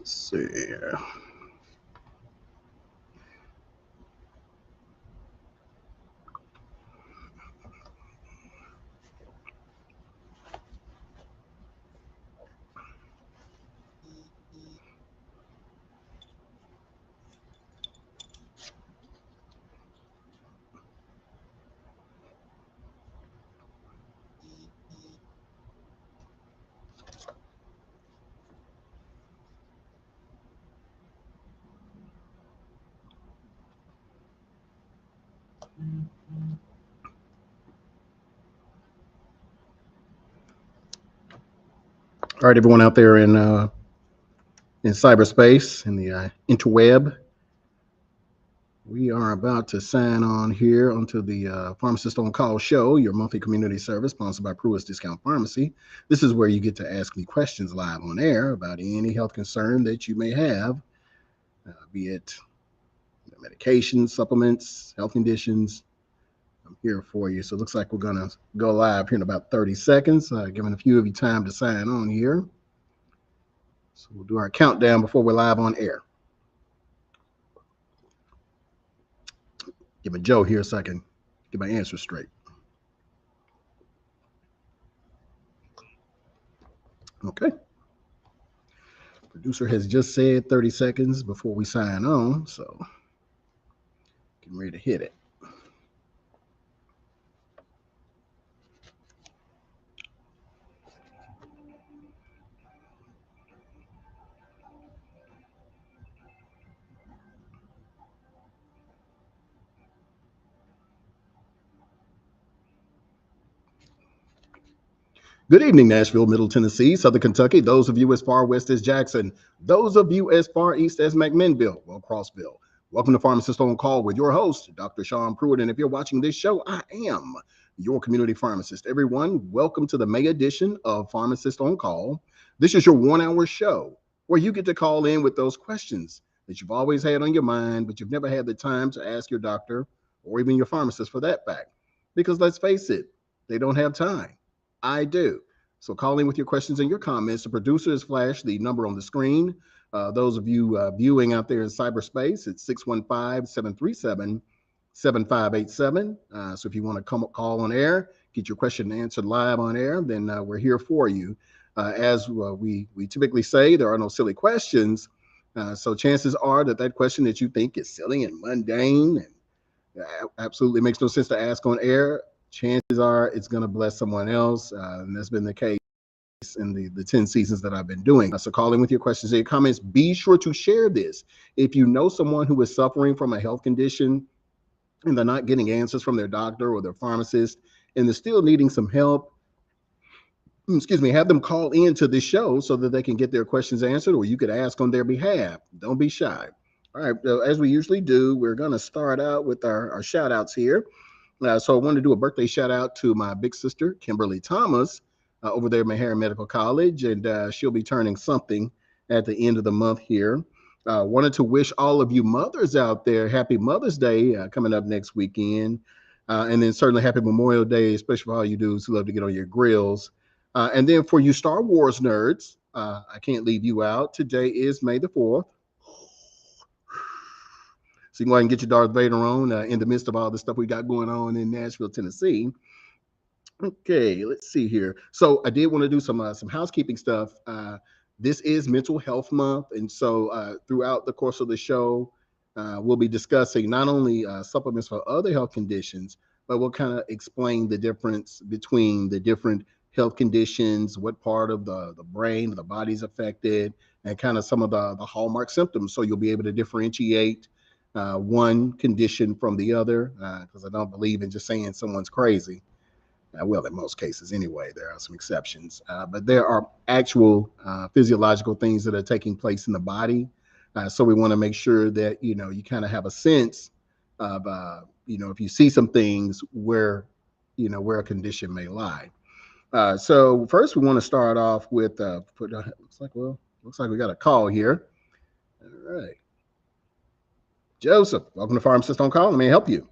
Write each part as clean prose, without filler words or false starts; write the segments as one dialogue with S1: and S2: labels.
S1: Let's see here. All right, everyone out there in cyberspace, in the interweb, we are about to sign on here onto the Pharmacist on Call show, your monthly community service sponsored by Pruitt's Discount Pharmacy. This is where you get to ask me questions live on air about any health concern that you may have, be it medications, supplements, health conditions. I'm here for you. So it looks like we're going to go live here in about 30 seconds, giving a few of you time to sign on here. So we'll do our countdown before we're live on air. Give me Joe here so I can get my answer straight. Okay. Producer has just said 30 seconds before we sign on, so getting ready to hit it. Good evening, Nashville, Middle Tennessee, Southern Kentucky, those of you as far west as Jackson, those of you as far east as McMinnville, well, Crossville. Welcome to Pharmacist on Call with your host, Dr. Sean Pruitt. And if you're watching this show, I am your community pharmacist. Everyone, welcome to the May edition of Pharmacist on Call. This is your 1 hour show where you get to call in with those questions that you've always had on your mind, but you've never had the time to ask your doctor or even your pharmacist for that fact. Because let's face it, they don't have time. I do. So call in with your questions and your comments. The producer has flashed the number on the screen. Those of you viewing out there in cyberspace, it's 615-737-7587. So if you want to come call on air, get your question answered live on air, then we're here for you. As we typically say, there are no silly questions. So chances are that question that you think is silly and mundane and absolutely makes no sense to ask on air, chances are it's going to bless someone else. And that's been the case in the 10 seasons that I've been doing. So call in with your questions and your comments. Be sure to share this. If you know someone who is suffering from a health condition and they're not getting answers from their doctor or their pharmacist and they're still needing some help, have them call into this show so that they can get their questions answered, or you could ask on their behalf. Don't be shy. All right, as we usually do, we're going to start out with our shout outs here. So I wanted to do a birthday shout out to my big sister, Kimberly Thomas, over there at Meharry Medical College, and she'll be turning something at the end of the month here. Wanted to wish all of you mothers out there happy Mother's Day coming up next weekend. And then certainly happy Memorial Day, especially for all you dudes who love to get on your grills. And then for you Star Wars nerds, I can't leave you out. Today is May the 4th. So you can go ahead and get your Darth Vader on in the midst of all the stuff we got going on in Nashville, Tennessee. Okay, let's see here. So I did want to do some housekeeping stuff. This is Mental Health Month, and so throughout the course of the show, we'll be discussing not only supplements for other health conditions, but we'll kind of explain the difference between the different health conditions, what part of the brain, the body's affected, and kind of some of the hallmark symptoms. So you'll be able to differentiate one condition from the other, because I don't believe in just saying someone's crazy. Well, in most cases anyway, there are some exceptions, but there are actual physiological things that are taking place in the body. So we want to make sure that, you kind of have a sense of, if you see some things where a condition may lie. So first we want to start off with, looks like we got a call here. All right. Joseph, welcome to Pharmacist on Call. Let me help you.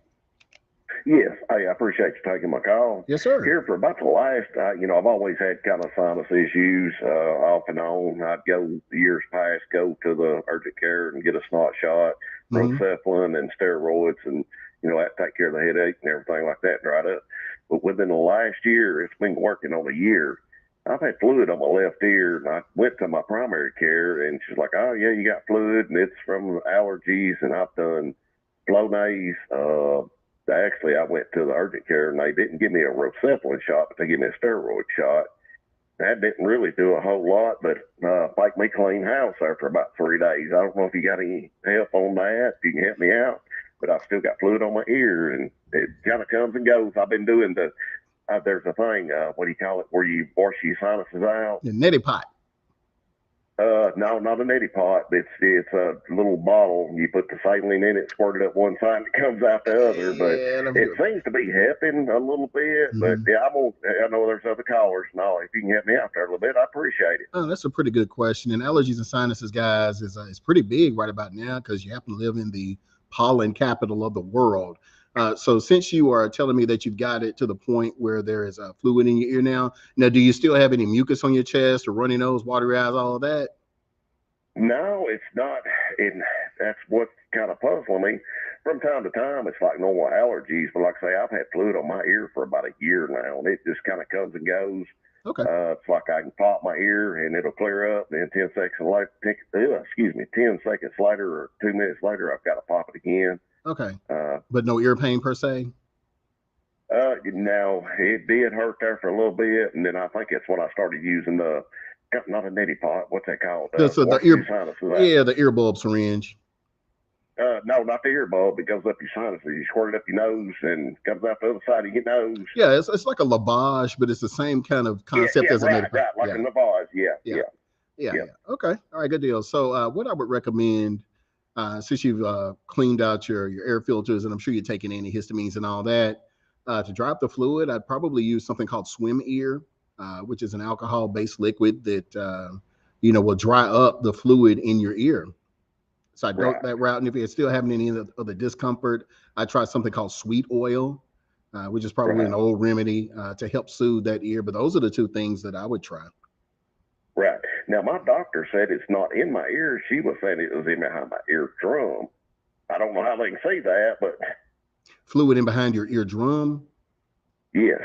S2: Yes, hey, I appreciate you taking my call.
S1: Yes, sir.
S2: Here for about the last, I've always had kind of sinus issues off and on. I'd go years past, go to the urgent care and get a snot shot,
S1: Hmm.
S2: rocephalin and steroids, and that take care of the headache and everything like that, dried up. But within the last year, it's been working on a year. I've had fluid on my left ear, and I went to my primary care, and she's like, "Oh yeah, you got fluid, and it's from allergies." And I've done Flonase. Actually, I went to the urgent care, and they didn't give me a rocephalin shot, but they gave me a steroid shot. That didn't really do a whole lot, but make me clean house after about 3 days. I don't know if you got any help on that. If you can help me out, but I've still got fluid on my ear, and it kind of comes and goes. I've been doing there's a thing, what do you call it, where you wash your sinuses out.
S1: The neti pot.
S2: No, not a neti pot. It's a little bottle. You put the saline in it, squirt it up one side, and it comes out the other. But
S1: Yeah, I'm
S2: it
S1: good.
S2: seems to be helping a little bit. But
S1: Hmm.
S2: yeah, I know there's other callers. No, if you can help me out there a little bit, I appreciate it.
S1: Oh, that's a pretty good question. And allergies and sinuses, guys, is pretty big right about now because you happen to live in the pollen capital of the world. So since you are telling me that you've got it to the point where there is a fluid in your ear now, do you still have any mucus on your chest or runny nose, watery eyes, all of that?
S2: No, it's not. And that's what's kind of puzzling me. From time to time, it's like normal allergies. But like I say, I've had fluid on my ear for about a year now, and it just kind of comes and goes.
S1: Okay.
S2: It's like I can pop my ear and it'll clear up. Then 10 seconds later, excuse me, 10 seconds later or 2 minutes later, I've got to pop it again.
S1: Okay.
S2: Uh,
S1: But no ear pain per se?
S2: Now it did hurt there for a little bit, and then I think it's when I started using the not a neti pot. What's that called?
S1: So the
S2: Wash your
S1: ear,
S2: sinuses out.
S1: yeah, the ear bulb syringe.
S2: No, not the ear bulb. It goes up your sinuses. You squirt it up your nose and comes out the other side of your nose.
S1: Yeah, it's like a lavage, but it's the same kind of
S2: Yeah,
S1: concept
S2: yeah,
S1: as a neti pot.
S2: right, like
S1: Yeah,
S2: a lavage. Yeah,
S1: yeah,
S2: yeah,
S1: yeah,
S2: yeah.
S1: yeah. Okay, all right, good deal. So, what I would recommend, since you've cleaned out your air filters, and I'm sure you're taking antihistamines and all that, to drop the fluid, I'd probably use something called Swim Ear, which is an alcohol-based liquid that will dry up the fluid in your ear. So I go
S2: Right,
S1: that route. And if you're still having any of the discomfort, I try something called sweet oil, which is probably an
S2: right,
S1: old remedy to help soothe that ear. But those are the two things that I would try.
S2: right. Now my doctor said it's not in my ear. She was saying it was in behind my eardrum. I don't know how they can see that, but
S1: Fluid in behind your eardrum.
S2: yes.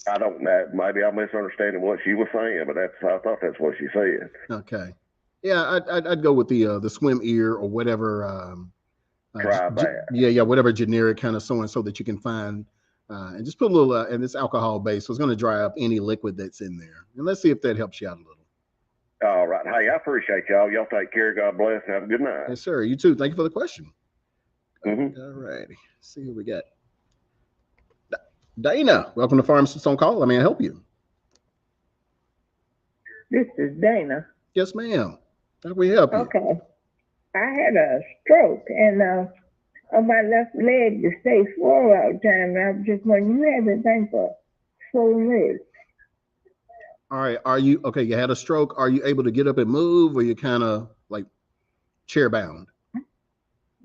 S2: I don't know. Maybe I'm misunderstanding what she was saying, but I thought that's what she said.
S1: Okay. Yeah, I'd go with the swim ear or whatever.
S2: Try that.
S1: Yeah, whatever generic kind of so and so that you can find. And just put a little, and it's alcohol based, so it's going to dry up any liquid that's in there. And let's see if that helps you out a little.
S2: All right. Hey, I appreciate y'all. Y'all take care. God bless. Have a good night.
S1: Yes, sir. You too. Thank you for the question.
S2: Mm-hmm.
S1: All righty. See who we got. Dana, welcome to Pharmacist on Call. How may I help you?
S3: This is Dana.
S1: Yes, ma'am. How can we help you?
S3: Okay. I had a stroke and on my left leg it stays swollen all the time. And I was just wondering, you have anything for swollen legs?
S1: All right. Are you okay? You had a stroke. Are you able to get up and move, or you kind of like chair bound?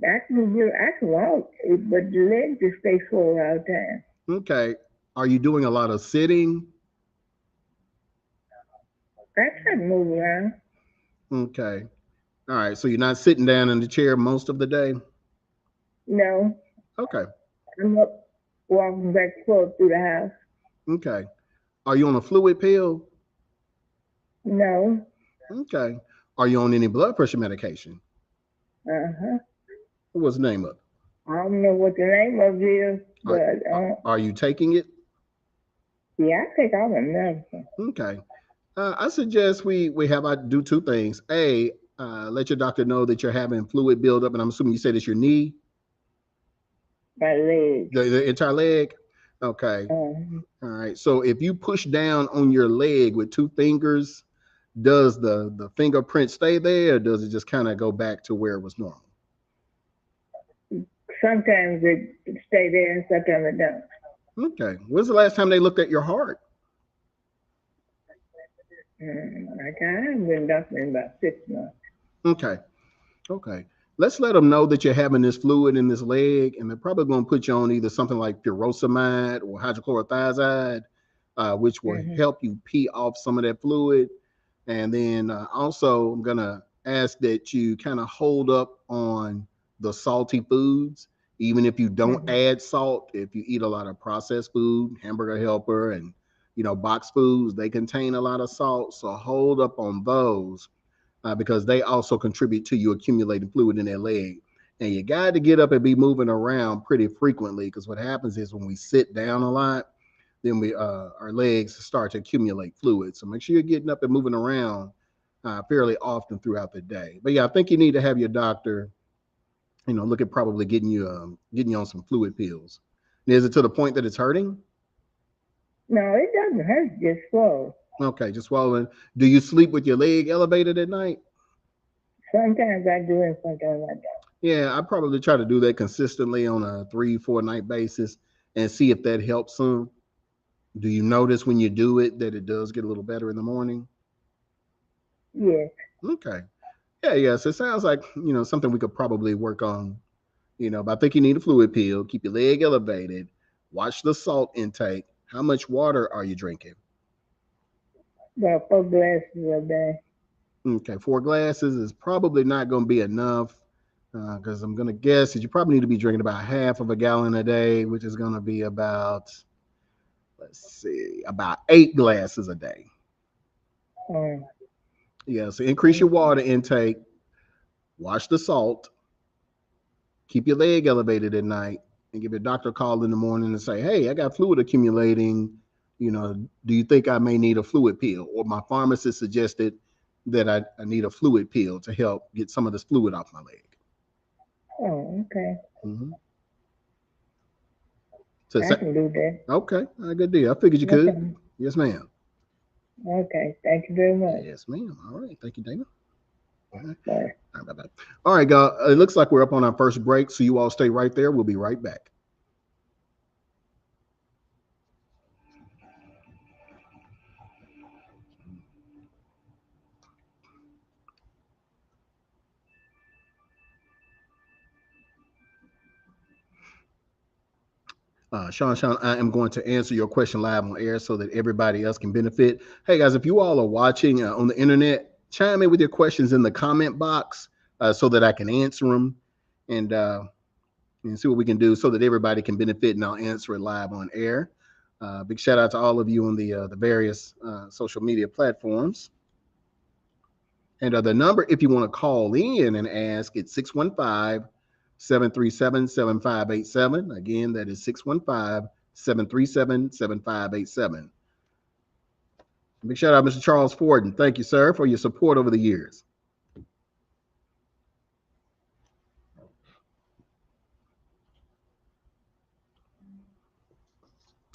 S3: I can walk, but the legs just stay swollen all the time.
S1: Okay. Are you doing a lot of sitting?
S3: I try to move around.
S1: Okay. All right. So you're not sitting down in the chair most of the day?
S3: No,
S1: Okay.
S3: I'm up walking back and forth through the house.
S1: Okay. Are you on a fluid pill?
S3: No.
S1: Okay. Are you on any blood pressure medication?
S3: Uh-huh.
S1: What's the name of it?
S3: I don't know what the name of it is,
S1: Are,
S3: but
S1: are you taking it?
S3: yeah, I take all the medicine.
S1: Okay. I suggest we have I do two things. A, let your doctor know that you're having fluid buildup, and I'm assuming you said it's your knee,
S3: My leg.
S1: the entire leg. Okay. All right. So if you push down on your leg with two fingers, does the fingerprint stay there, or does it just kind of go back to where it was normal?
S3: Sometimes it stay there and sometimes it don't.
S1: Okay. When's the last time they looked at your heart?
S3: Like I haven't been doctoring in about 6 months.
S1: Okay. Okay. let's let them know that you're having this fluid in this leg, and they're probably going to put you on either something like furosemide or hydrochlorothiazide, which will
S3: Mm-hmm.
S1: help you pee off some of that fluid. And then also, I'm going to ask that you kind of hold up on the salty foods, even if you don't
S3: Mm-hmm.
S1: add salt. If you eat a lot of processed food, hamburger helper, and box foods, they contain a lot of salt. So hold up on those because they also contribute to you accumulating fluid in that leg. And you got to get up and be moving around pretty frequently because what happens is when we sit down a lot, then we our legs start to accumulate fluid. So make sure you're getting up and moving around fairly often throughout the day. But yeah, I think you need to have your doctor, look at probably getting you on some fluid pills. Is it to the point that it's hurting?
S3: No, it doesn't hurt, just slow.
S1: Okay, just swallowing. Do you sleep with your leg elevated at night?
S3: Sometimes I do and sometimes I don't.
S1: Yeah, I probably try to do that consistently on a 3, 4 night basis and see if that helps some. Do you notice when you do it that it does get a little better in the morning?
S3: Yes.
S1: Okay. Yeah, yeah. So it sounds like, something we could probably work on, but I think you need a fluid pill, keep your leg elevated, watch the salt intake. How much water are you drinking?
S3: About 4 glasses a day.
S1: Okay, 4 glasses is probably not going to be enough because I'm going to guess that you probably need to be drinking about half of a gallon a day, which is going to be about, let's see, about 8 glasses a day.
S3: Um,
S1: Yeah, so increase your
S3: okay.
S1: water intake, watch the salt, keep your leg elevated at night, and give your doctor a call in the morning and say, hey, I got fluid accumulating. Do you think I may need a fluid pill? Or my pharmacist suggested that I need a fluid pill to help get some of this fluid off my leg.
S3: Oh, okay.
S1: Mm-hmm. So,
S3: I can do that.
S1: okay, good deal. I figured you could.
S3: Okay.
S1: Yes, ma'am.
S3: Okay. Thank you very much.
S1: Yes, ma'am. All right. Thank you, Dana. All right.
S3: Bye.
S1: All right, bye-bye. All right, guys. It looks like we're up on our first break, so you all stay right there. We'll be right back. Sean, I am going to answer your question live on air so that everybody else can benefit. Hey, guys, if you all are watching on the internet, chime in with your questions in the comment box so that I can answer them and, uh, and see what we can do so that everybody can benefit, and I'll answer it live on air. Big shout out to all of you on the various social media platforms. And the number, if you want to call in and ask, it's 615-737-7587. Again, that is 615-737-7587. Big shout out, Mr. Charles Ford, and thank you, sir, for your support over the years.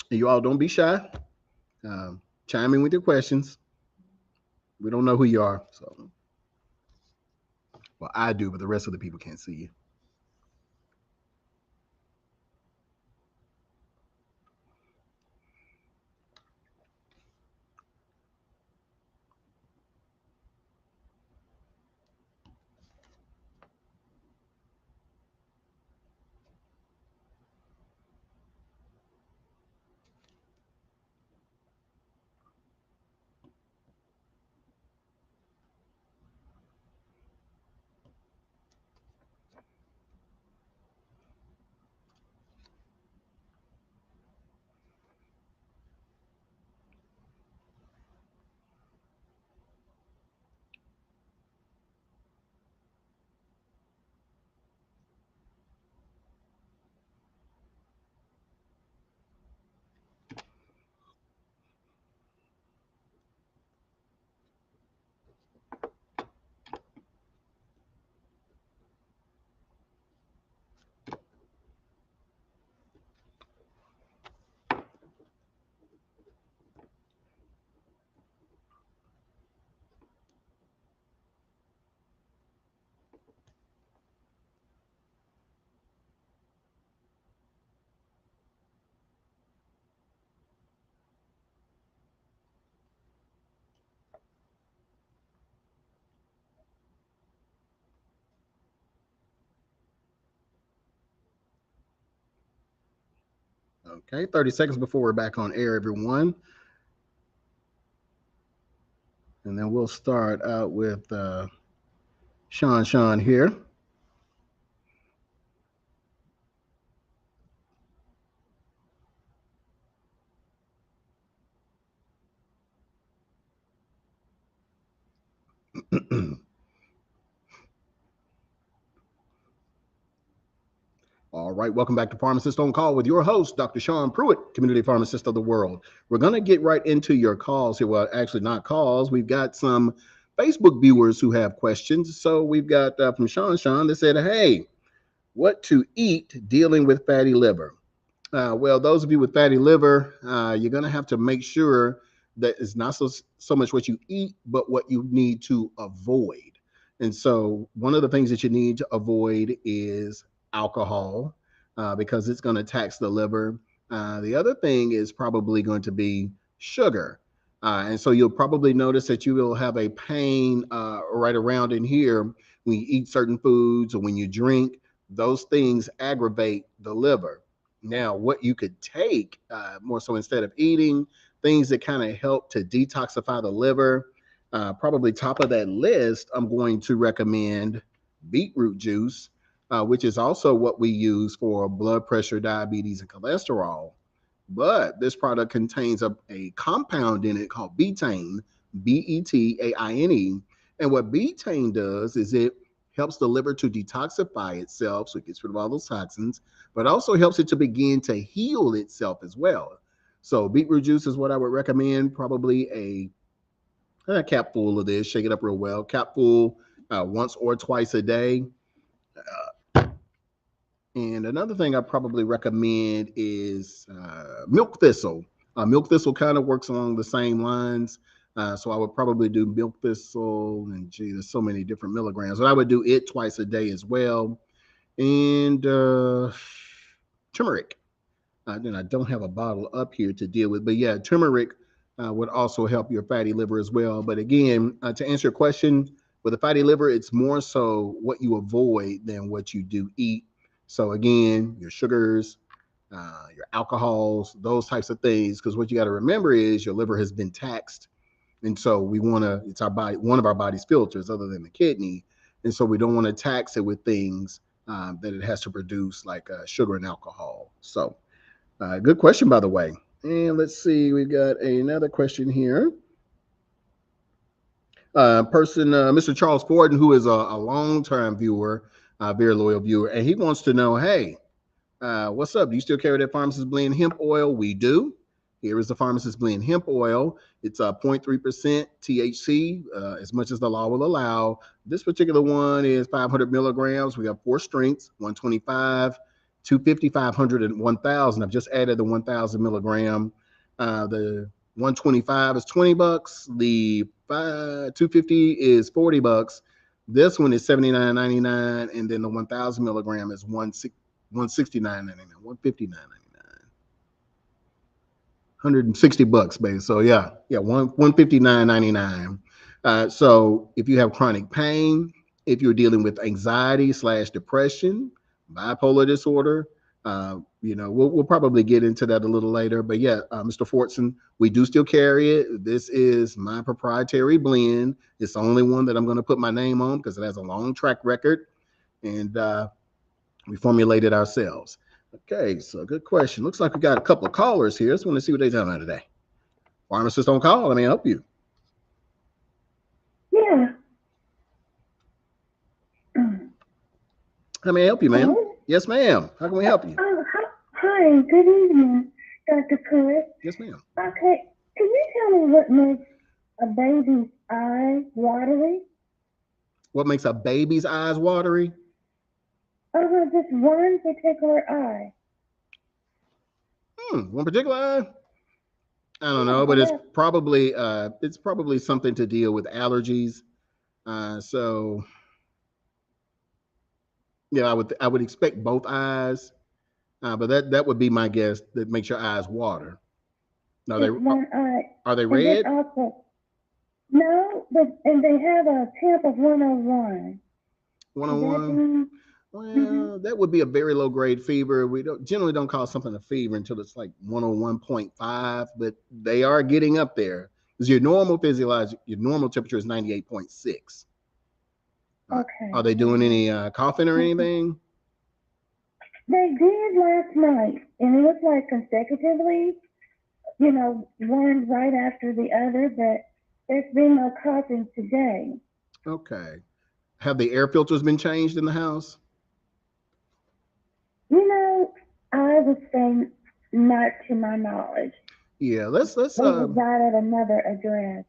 S1: And you all don't be shy. Chime in with your questions. We don't know who you are, so well, I do, but the rest of the people can't see you. Okay, 30 seconds before we're back on air, everyone. And then we'll start out with Sean here. All right, welcome back to Pharmacist on Call with your host, Dr. Sean Pruitt, Community Pharmacist of the World. We're going to get right into your calls here. Well, actually, not calls. We've got some Facebook viewers who have questions. So we've got from Sean that said, hey, what to eat dealing with fatty liver? Well, those of you with fatty liver, you're going to have to make sure that it's not so much what you eat, but what you need to avoid. And so, one of the things that you need to avoid is alcohol because it's going to tax the liver. The other thing is probably going to be sugar. And so, you'll probably notice that you will have a pain right around in here when you eat certain foods or when you drink. Those things aggravate the liver. Now, what you could take more so instead of eating, things that kind of help to detoxify the liver. Probably top of that list, I'm going to recommend beetroot juice, which is also what we use for blood pressure, diabetes, and cholesterol. But this product contains a compound in it called betaine, Betaine. And what betaine does is it helps the liver to detoxify itself, so it gets rid of all those toxins, but also helps it to begin to heal itself as well. So beetroot juice is what I would recommend, probably a cap full of this, shake it up real well, cap full once or twice a day. And another thing I probably recommend is milk thistle. Milk thistle kind of works along the same lines. So I would probably do milk thistle, and gee, there's so many different milligrams. But I would do it twice a day as well. And turmeric. Then I don't have a bottle up here to deal with, but yeah, turmeric would also help your fatty liver as well. But again, to answer your question, with a fatty liver, it's more so what you avoid than what you do eat. So again, your sugars, your alcohols, those types of things, because what you got to remember is your liver has been taxed, and so we want to. It's our body, one of our body's filters, other than the kidney, and so we don't want to tax it with things that it has to produce, like sugar and alcohol. So, good question, by the way. And let's see, we got another question here. Mr. Charles Forden, who is a long-term viewer, very loyal viewer, and he wants to know, hey, what's up? Do you still carry that Pharmacist Blend hemp oil? We do. Here is the Pharmacist Blend hemp oil. It's 0.3% THC, as much as the law will allow. This particular one is 500 milligrams. We have 4 strengths, 125, 250, 500, and 1,000. I've just added the 1,000 milligram. The 125 is $20. The 250 is $40. This one is $79.99, and then the 1,000 milligram is $169.99, $159.99, $160, baby. So yeah, $159.99. So if you have chronic pain, if you're dealing with anxiety/depression, bipolar disorder, we'll probably get into that a little later. But yeah, Mr. Fortson, we do still carry it. This is my proprietary blend. It's the only one that I'm going to put my name on because it has a long track record, and we formulate it ourselves. Okay, so good question. Looks like we got a couple of callers here. Just want to see what they're talking about today. Pharmacist on call. Let me help you.
S3: Yeah.
S1: How may I help you, ma'am? Hello? Yes, ma'am. How can we help you?
S3: Hi, good evening, Dr. Pruitt.
S1: Yes, ma'am.
S3: Okay, can you tell me what makes a baby's eyes watery?
S1: What makes a baby's eyes watery?
S3: Just one particular eye.
S1: One particular eye? I don't know, but it's probably something to deal with allergies. So yeah, I would expect both eyes, but that would be my guess. That makes your eyes water.
S3: Are they one eye?
S1: Are they red?
S3: Also, no, and they have a temp of 101.
S1: 101. Well, that would be a very low grade fever. We don't generally don't call something a fever until it's like 101.5, but they are getting up there. Because your normal physiologic, your normal temperature is 98.6. Are
S3: Okay.
S1: they doing any coughing or anything?
S3: They did last night, and it was like consecutively, one right after the other, but there's been no coughing today.
S1: Okay. Have the air filters been changed in the house?
S3: You know, I would say not to my knowledge.
S1: Yeah, let's
S3: They reside at another address.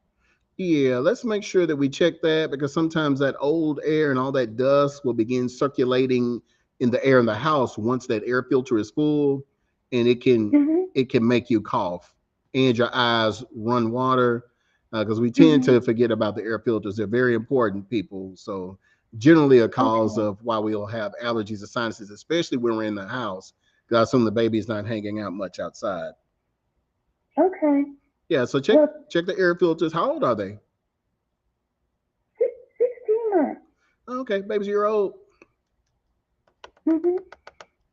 S1: yeah, let's make sure that we check that because sometimes that old air and all that dust will begin circulating in the air in the house once that air filter is full, and
S3: Mhm.
S1: it can make you cough and your eyes run water because we tend
S3: Mhm.
S1: to forget about the air filters. They're very important, people. So generally a cause
S3: Okay.
S1: of why we'll have allergies or sinuses, especially when we're in the house. Because I assume the baby's not hanging out much outside.
S3: Okay.
S1: Yeah, so
S3: Well,
S1: check the air filters. How old are they?
S3: 16 months.
S1: Okay, baby's a year old.
S3: Mhm.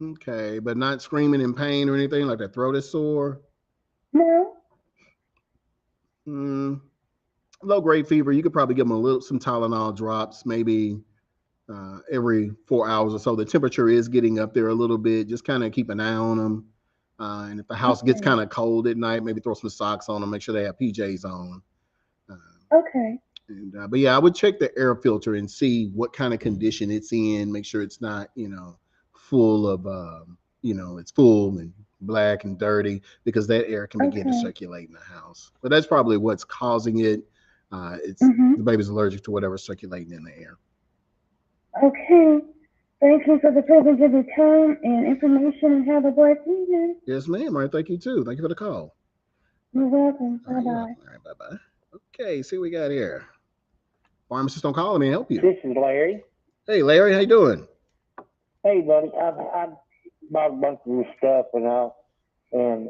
S1: Okay, but not screaming in pain or anything like their throat is sore.
S3: No.
S1: Mm, low grade fever. You could probably give them some Tylenol drops, maybe every 4 hours or so. The temperature is getting up there a little bit. Just kind of keep an eye on them. And if the house gets
S3: Okay.
S1: kind of cold at night, maybe throw some socks on them. Make sure they have PJs on. Uh,
S3: Okay.
S1: but yeah, I would check the air filter and see what kind of condition it's in. Make sure it's not, full of, it's full and black and dirty because that air can begin to
S3: Okay.
S1: circulate in the house. But that's probably what's causing it. It's the
S3: Mhm.
S1: baby's allergic to whatever's circulating in the air.
S3: Okay. Thank you for the privilege of your time and information, and have a blessed evening.
S1: Yes, ma'am. All right, thank you too. Thank you for the call.
S3: You're welcome.
S1: All
S3: Bye
S1: right, you're
S3: bye.
S1: welcome. All right, bye bye. Okay, see what we got here. Pharmacist on call. Let me help you.
S4: This is Larry.
S1: Hey, Larry, how you doing?
S4: Hey, buddy, I've bought a bunch of this stuff and all, and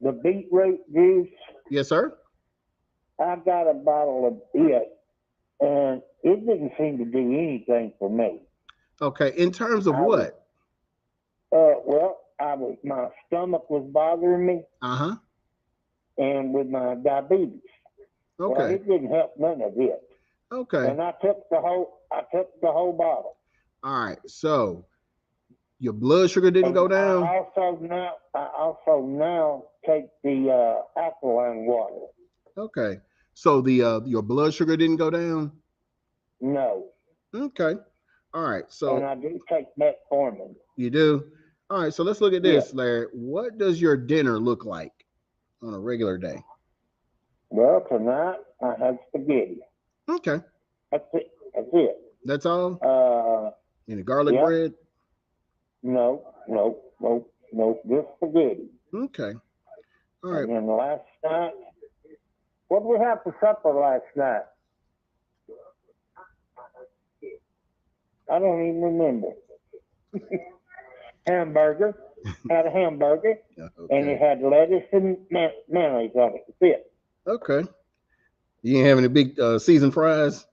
S4: the beetroot juice.
S1: Yes, sir.
S4: I got a bottle of it, and it didn't seem to do anything for me.
S1: Okay, in terms of
S4: I was,
S1: what?
S4: my stomach was bothering me,
S1: Uh huh.
S4: and with my diabetes. Well,
S1: Okay.
S4: it didn't help none of it,
S1: Okay.
S4: and I took the whole bottle.
S1: All right. So your blood sugar didn't
S4: And
S1: go down.
S4: I also now take the alkaline water.
S1: Okay. So the your blood sugar didn't go down.
S4: No,
S1: Okay. All right.
S4: and
S1: So
S4: I do take metformin.
S1: you do. All right. So let's look at
S4: Yeah.
S1: this, Larry. What does your dinner look like on a regular day?
S4: Well, tonight I had spaghetti.
S1: Okay.
S4: That's it. That's it.
S1: That's all.
S4: Uh,
S1: Any garlic
S4: yeah.
S1: bread?
S4: No, no, no, no, just spaghetti.
S1: Okay. All right.
S4: And then last night, what did we have for supper last night? I don't even remember. Hamburger. Had a hamburger, and it
S1: Okay.
S4: had lettuce and mayonnaise on it. That's it.
S1: Okay. You ain't having any big seasoned fries?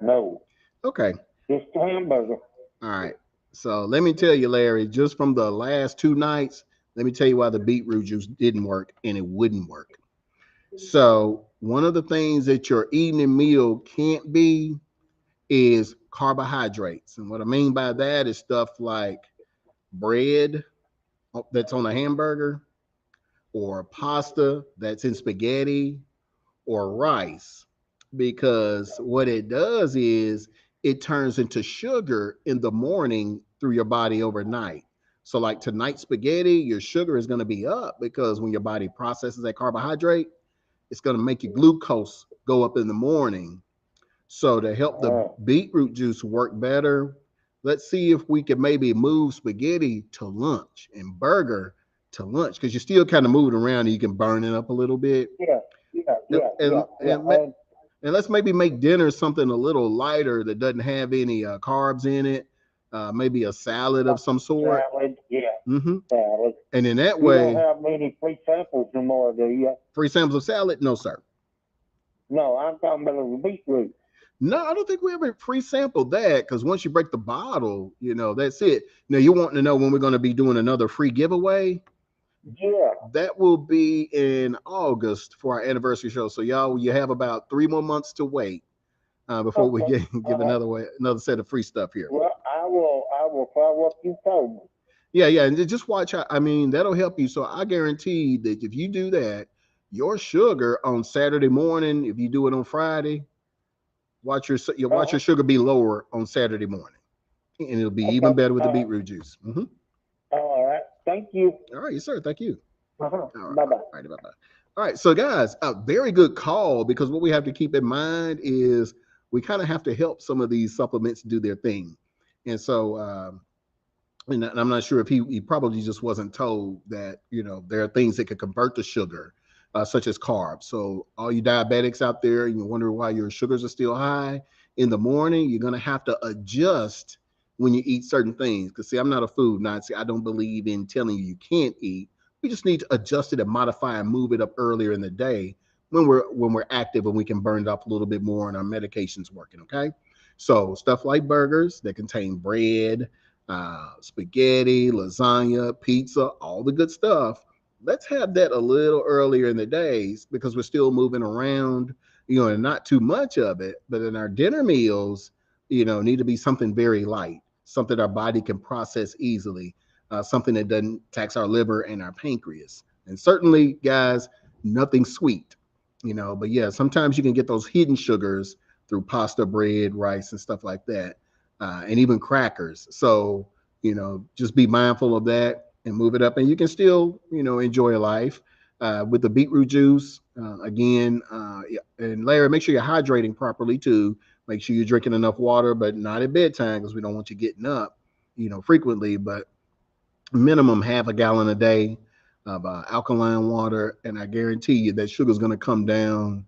S4: No,
S1: Okay.
S4: just a hamburger.
S1: All right. So let me tell you, Larry, just from the last 2 nights, let me tell you why the beetroot juice didn't work and it wouldn't work. So one of the things that your evening meal can't be is carbohydrates. And what I mean by that is stuff like bread that's on a hamburger or pasta that's in spaghetti or rice because what it does is it turns into sugar in the morning through your body overnight. So, like tonight, spaghetti, your sugar is going to be up because when your body processes that carbohydrate, it's going to make your glucose go up in the morning. So, to help the
S4: Oh,
S1: beetroot juice work better, let's see if we can maybe move spaghetti to lunch and burger to lunch because you're still kind of moving around and you can burn it up a little bit.
S4: yeah, yeah,
S1: And,
S4: yeah,
S1: and,
S4: yeah, yeah.
S1: and and let's maybe make dinner something a little lighter that doesn't have any carbs in it. Maybe a salad of some sort.
S4: Salad, yeah,
S1: Hmm.
S4: salad.
S1: And in that
S4: You don't
S1: way,
S4: have many free samples anymore, do you?
S1: free samples of salad? No, sir.
S4: No, I'm talking about the beetroot.
S1: No, I don't think we ever pre-sampled that because once you break the bottle, that's it. Now you're wanting to know when we're going to be doing another free giveaway.
S4: Yeah.
S1: That will be in August for our anniversary show. So y'all, you have about 3 more months to wait before we
S4: Okay.
S1: give
S4: All right.
S1: another set of free stuff here.
S4: Well, I will follow up you told me.
S1: Yeah, yeah, and just watch out. I mean, that'll help you. So I guarantee that if you do that, your sugar on Saturday morning, if you do it on Friday, you watch
S4: Uh-huh.
S1: your sugar be lower on Saturday morning, and it'll be even
S4: Okay.
S1: better with the
S4: All right.
S1: beetroot juice.
S4: All right. Thank you.
S1: All right, yes, sir. Thank you.
S4: Uh-huh.
S1: All right,
S4: Bye bye.
S1: all right, bye bye. All right, so guys, a very good call because what we have to keep in mind is we kind of have to help some of these supplements do their thing, and so. And I'm not sure if he probably just wasn't told that there are things that could convert to sugar, such as carbs. So all you diabetics out there, and you wonder why your sugars are still high in the morning, you're gonna have to adjust when you eat certain things. Because see, I'm not a food Nazi. I don't believe in telling you can't eat. We just need to adjust it and modify and move it up earlier in the day when we're active and we can burn it up a little bit more and our medication's working. Okay, so stuff like burgers that contain bread, spaghetti, lasagna, pizza, all the good stuff. Let's have that a little earlier in the days because we're still moving around, and not too much of it. But in our dinner meals, need to be something very light, something our body can process easily, something that doesn't tax our liver and our pancreas. And certainly, guys, nothing sweet, But yeah, sometimes you can get those hidden sugars through pasta, bread, rice, and stuff like that, and even crackers. So, just be mindful of that and move it up. And you can still, enjoy life with the beetroot juice. Again, yeah, and Larry, make sure you're hydrating properly too. Make sure you're drinking enough water, but not at bedtime because we don't want you getting up, frequently, but minimum half a gallon a day of alkaline water. And I guarantee you that sugar's going to come down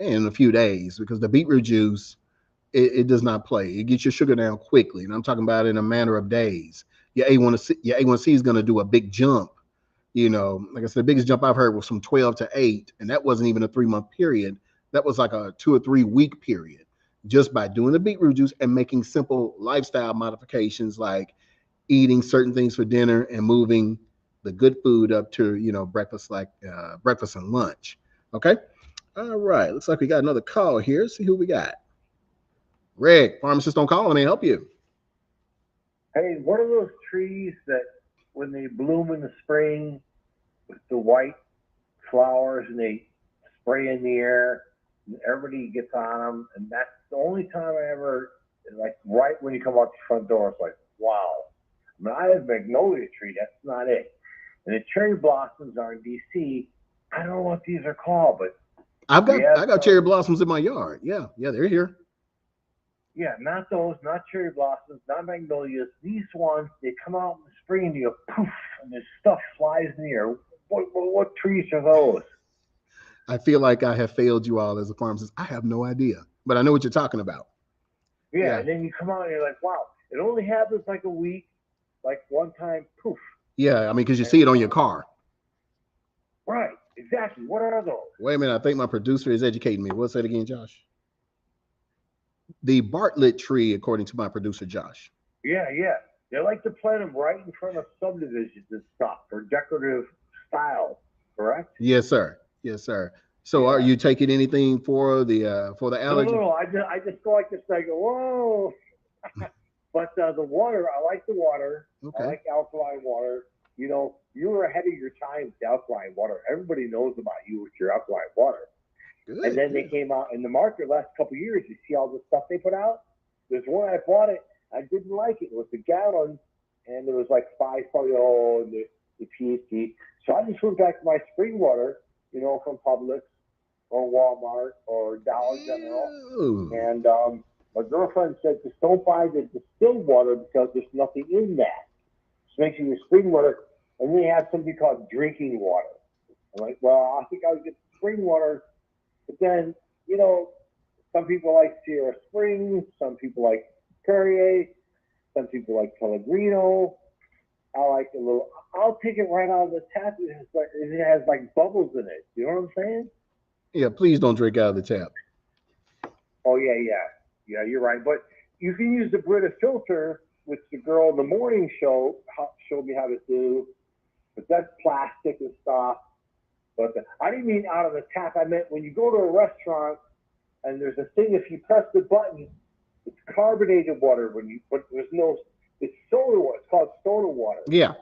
S1: in a few days because the beetroot juice, it does not play. It gets your sugar down quickly, and I'm talking about in a matter of days. Your A1C is going to do a big jump. Like I said, the biggest jump I've heard was from 12 to 8, and that wasn't even a 3 month period. That was like a 2 or 3 week period, just by doing the beetroot juice and making simple lifestyle modifications like eating certain things for dinner and moving the good food up to breakfast, like breakfast and lunch. Okay. All right. Looks like we got another call here. Let's see who we got. Rick, pharmacist on call. Let me help you.
S4: Hey, what are those trees that when they bloom in the spring with the white flowers and they spray in the air and everybody gets on them? And that's the only time I ever, like, right when you come out the front door, it's like, wow. I mean, I have a magnolia tree. That's not it. And the cherry blossoms are in DC. I don't know what these are called, but
S1: I've
S4: we
S1: got
S4: have
S1: I got cherry
S4: some.
S1: blossoms in my yard. Yeah, yeah, they're here.
S4: Yeah, not those, not cherry blossoms, not magnolias. These ones, they come out in the spring and you go poof, and this stuff flies in the air. What trees are those?
S1: I feel like I have failed you all as a pharmacist. I have no idea, but I know what you're talking about.
S4: Yeah,
S1: Yeah,
S4: and then you come out and you're like, wow, it only happens like a week, like one time, poof.
S1: yeah. I mean, because you see
S4: And
S1: it on your car.
S4: right, exactly. What are those?
S1: Wait a minute. I think my producer is educating me. What's that again, Josh? The Bartlett tree, according to my producer, Josh.
S4: Yeah, yeah. They like to plant them right in front of subdivisions and stuff for decorative style, correct?
S1: Yes, sir. Yes, sir. So, are
S4: Yeah.
S1: you taking anything for the
S4: No, no,
S1: allergy?
S4: no. I just go like this. And I go, whoa. But the water, I like the water. I
S1: Okay.
S4: like alkaline water. You were ahead of your time with the alkaline water. Everybody knows about you with your alkaline water. And
S1: Good.
S4: then they
S1: Good.
S4: came out in the market last couple of years. You see all the stuff they put out. There's one I bought it. I didn't like it. It was a gallon, and there was like 5.0 and the pH. So I just went back to my spring water, from Publix or Walmart or Dollar General.
S1: Ew.
S4: And my girlfriend said, just don't buy the distilled water because there's nothing in that. Just make sure your spring water. And they have something called drinking water. I'm like, well, I think I would get spring water. But then, some people like Sierra Springs, some people like Perrier, some people like Pellegrino. I like a little. I'll take it right out of the tap. It has like bubbles in it. You know what I'm saying?
S1: Yeah. Please don't drink out of the tap.
S4: Oh yeah. You're right. But you can use the Brita filter, which the girl in the morning show showed me how to do. But that's plastic and stuff. But I didn't mean out of the tap. I meant when you go to a restaurant and there's a thing. If you press the button, it's carbonated water. But there's no. It's soda water. It's called soda water.
S1: Yeah.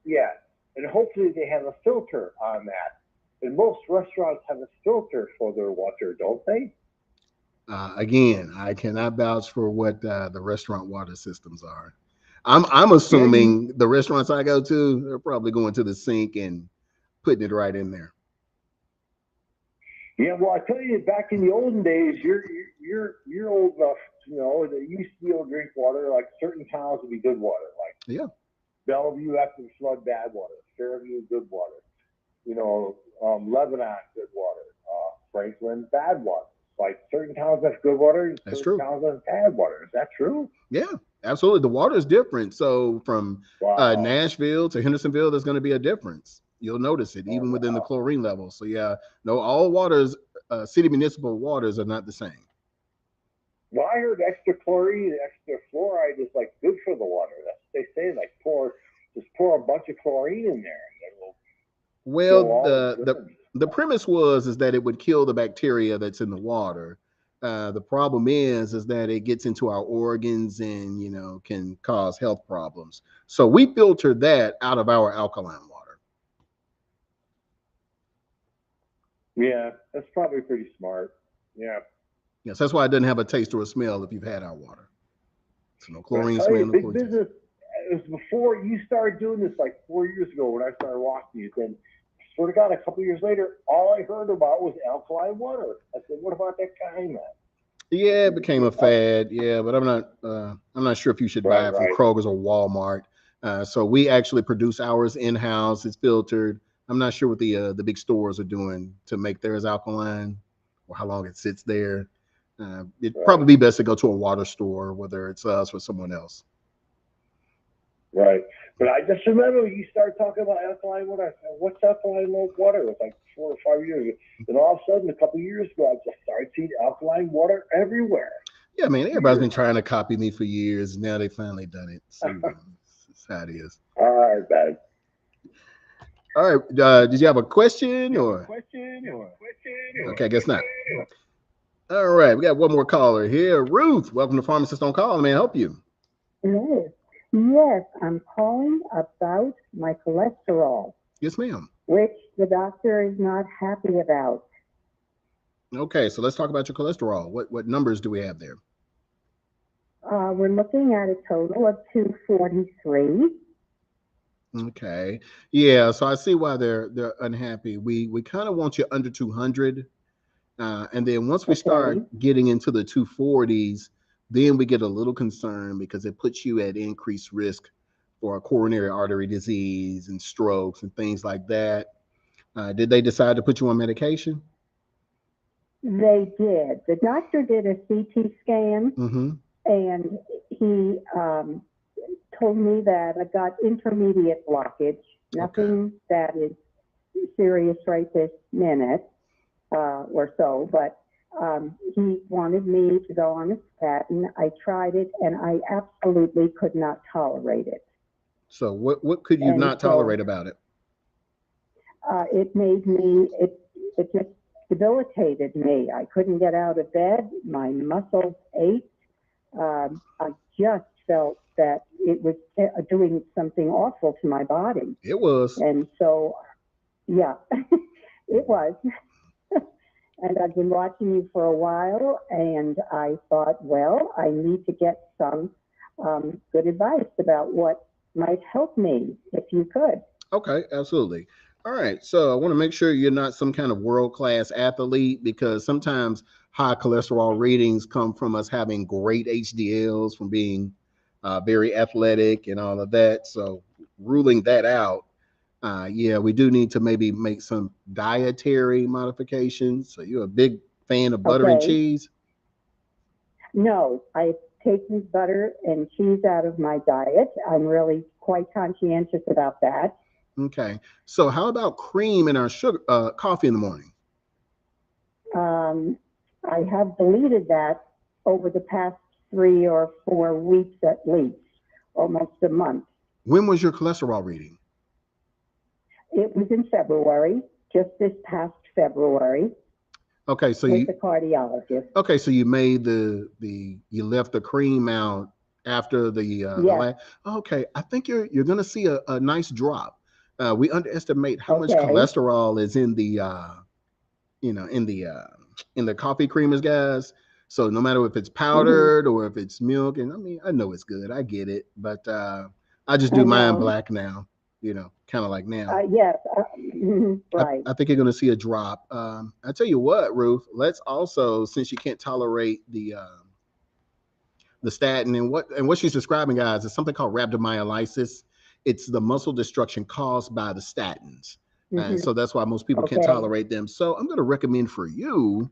S4: Yeah. And hopefully they have a filter on that. And most restaurants have a filter for their water, don't they?
S1: Again, I cannot vouch for what the restaurant water systems are. I'm
S4: Yeah,
S1: assuming the restaurants I go to, they're probably going to the sink and putting it right in there.
S4: yeah. Well, I tell you, back in the olden days, you're old enough to know that you used to be able to drink water. Like certain towns would be good water, like
S1: Yeah,
S4: Bellevue after the flood, bad water. Fairview, good water. Lebanon, good water. Franklin, bad water. Like certain towns have good water, and
S1: that's
S4: certain
S1: true.
S4: towns have bad water. Is that true?
S1: Yeah, absolutely. The water is different. So from
S4: Wow.
S1: Nashville to Hendersonville, there's going to be a difference. You'll notice it
S4: Oh
S1: even within the
S4: wow.
S1: chlorine level. So yeah, no, all waters, city municipal waters are not the same.
S4: Well, I heard extra chlorine, extra fluoride is like good for the water. That's what they say. Like just pour a bunch of chlorine in there, and it will
S1: Well,
S4: kill all the germs.
S1: the premise was is that it would kill the bacteria that's in the water. The problem is that it gets into our organs and can cause health problems. So we filter that out of our alkaline water.
S4: Yeah, that's probably pretty smart. Yeah.
S1: Yes, that's why it doesn't have a taste or a smell if you've had our water. So no
S4: But I
S1: chlorine
S4: tell you,
S1: smell, no
S4: big
S1: chlorine taste.
S4: business. It was before you started doing this, like 4 years ago when I started watching you. Then, sort of, got a couple years later, all I heard about was alkaline water. I said, "What about that guy, man?"
S1: Yeah, it became a fad. Yeah, but I'm not sure if you should buy
S4: Right,
S1: it from
S4: right,
S1: Kroger's or Walmart. So we actually produce ours in house. It's filtered. I'm not sure what the big stores are doing to make theirs alkaline or how long it sits there. It'd
S4: right,
S1: probably be best to go to a water store, whether it's us or someone else.
S4: right. But I just remember you started talking about alkaline water. I said, "What's alkaline water?" It was like 4 or 5 years ago. Then all of a sudden, a couple of years ago, I just started seeing alkaline water everywhere.
S1: Yeah, man, everybody's been
S4: Weird.
S1: trying to copy me for years. Now they finally done it. So that's how it is.
S4: All right, man.
S1: All right. Did you have a question or? Okay, I guess not. All right, we got one more caller here. Ruth, welcome to Pharmacist on Call. May I help you?
S5: Yes. Yes, I'm calling about my cholesterol,
S1: Yes, ma'am.
S5: which the doctor is not happy about.
S1: Okay, so let's talk about your cholesterol. What numbers do we have there?
S5: We're looking at a total of 243.
S1: Okay, yeah. So I see why they're unhappy. We kind of want you under 200, and then once we start
S5: Okay.
S1: getting into the 240s, then we get a little concerned because it puts you at increased risk for a coronary artery disease and strokes and things like that. Did they decide to put you on medication?
S5: They did. The doctor did a CT scan
S1: Mm-hmm.
S5: and he told me that I got intermediate blockage,
S1: Okay.
S5: nothing that is serious right this minute or so, but he wanted me to go on a statin. I tried it and I absolutely could not tolerate it.
S1: So what could you
S5: And
S1: not
S5: so
S1: tolerate about it?
S5: it made me, it just debilitated me. I couldn't get out of bed. My muscles ached. I just felt that it was doing something awful to my body.
S1: It was.
S5: And so, yeah, it was. And I've been watching you for a while, and I thought, well, I need to get some good advice about what might help me, if you could.
S1: Okay, absolutely. All right. So I want to make sure you're not some kind of world-class athlete because sometimes high cholesterol readings come from us having great HDLs, from being very athletic and all of that. So ruling that out, yeah, we do need to maybe make some dietary modifications. So you're a big fan of butter and
S5: Okay.
S1: cheese?
S5: No, I've taken butter and cheese out of my diet. I'm really quite conscientious about that.
S1: Okay. So how about cream in our sugar coffee in the morning?
S5: Um, I have deleted that over the past 3 or 4 weeks at least, almost a month.
S1: When was your cholesterol reading?
S5: It was in February, just this past February,
S1: Okay, so
S5: with
S1: you
S5: the cardiologist.
S1: okay, so you made you left the cream out after the
S5: Yes,
S1: last. Okay, I think you're gonna see a nice drop. We underestimate how much
S5: okay.
S1: cholesterol is in the you know in the coffee creamers, guys. So no matter if it's
S5: Hmm.
S1: powdered or if it's milk, and I mean I know it's good, I get it, but I just do
S5: I
S1: mine
S5: know.
S1: black now. Kind of like now.
S5: Yes, right.
S1: I think you're going to see a drop. I tell you what, Ruth. Let's also, since you can't tolerate the statin, and what she's describing, guys, is something called rhabdomyolysis. It's the muscle destruction caused by the statins, and
S5: Hmm.
S1: so that's why most people can't
S5: Okay,
S1: tolerate them. So I'm going to recommend for you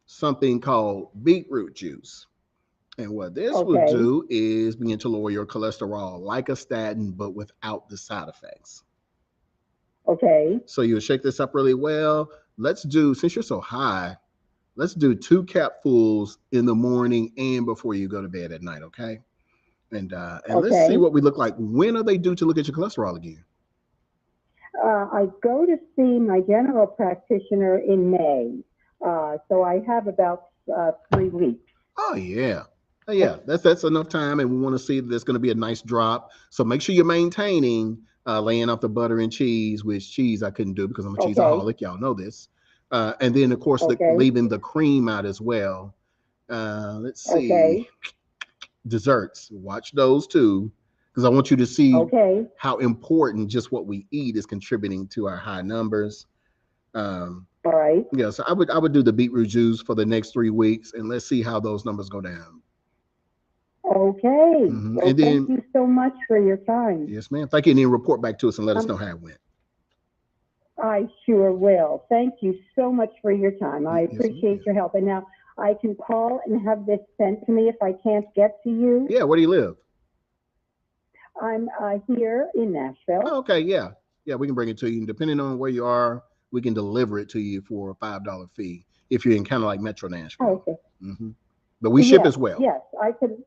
S1: something called beetroot juice. And what this will
S5: okay,
S1: do is begin to lower your cholesterol like a statin, but without the side effects.
S5: okay.
S1: So you'll shake this up really well. Let's do, since you're so high, let's do 2 capfuls in the morning and before you go to bed at night, okay? And let's see
S5: Okay.
S1: what we look like. When are they due to look at your cholesterol again?
S5: I go to see my general practitioner in May, so I have about 3 weeks.
S1: Oh yeah. Oh, yeah, that's enough time, and we want to see that there's going to be a nice drop. So make sure you're maintaining laying off the butter and cheese, which cheese I couldn't do because I'm a
S5: Okay,
S1: cheeseaholic. Y'all know this. And then of course
S5: okay,
S1: leaving the cream out as well. Let's see.
S5: okay,
S1: Desserts. Watch those too, because I want you to see
S5: okay.
S1: how important just what we eat is contributing to our high numbers. Um,
S5: All right.
S1: yeah, so I would do the beetroot juice for the next 3 weeks, and let's see how those numbers go down.
S5: Okay.
S1: And
S5: Well, thank
S1: then,
S5: you so much for your time.
S1: yes, ma'am. Thank you, and then report back to us and let us
S5: Um,
S1: know how it went.
S5: I sure will. Thank you so much for your time. I
S1: Yes,
S5: appreciate
S1: ma'am.
S5: your help. And now I can call and have this sent to me if I can't get to you.
S1: Yeah, where do you live?
S5: I'm here in Nashville.
S1: Oh, okay, yeah, yeah. We can bring it to you, and depending on where you are, we can deliver it to you for a $5 fee if you're in kind of like Metro Nashville.
S5: Okay.
S1: hmm But we ship
S5: Yes,
S1: as well.
S5: yes. I can.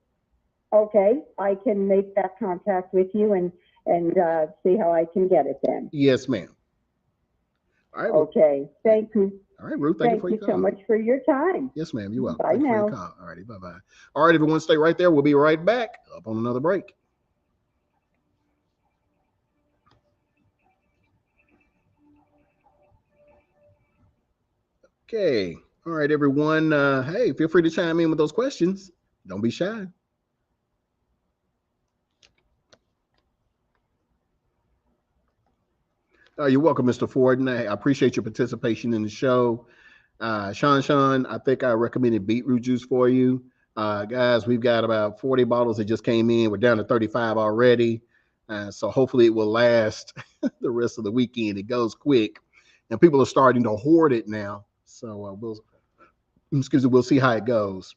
S5: Okay, I can make that contact with you and see how I can get it then.
S1: Yes, ma'am. All right. Well,
S5: Okay. Thank you.
S1: all right, Ruth. Thank you
S5: Thank
S1: for your
S5: you so
S1: call.
S5: much for your time.
S1: Yes, ma'am. You're welcome.
S5: Bye
S1: Thank you for your
S5: now.
S1: call. All righty. Bye bye. All right, everyone, stay right there. We'll be right back up on another break. Okay. All right, everyone. Hey, feel free to chime in with those questions. Don't be shy. You're welcome, Mr. Ford, and I appreciate your participation in the show. Sean, I think I recommended beetroot juice for you. Guys, we've got about 40 bottles that just came in. We're down to 35 already. So hopefully it will last the rest of the weekend. It goes quick, and people are starting to hoard it now. So we'll see how it goes.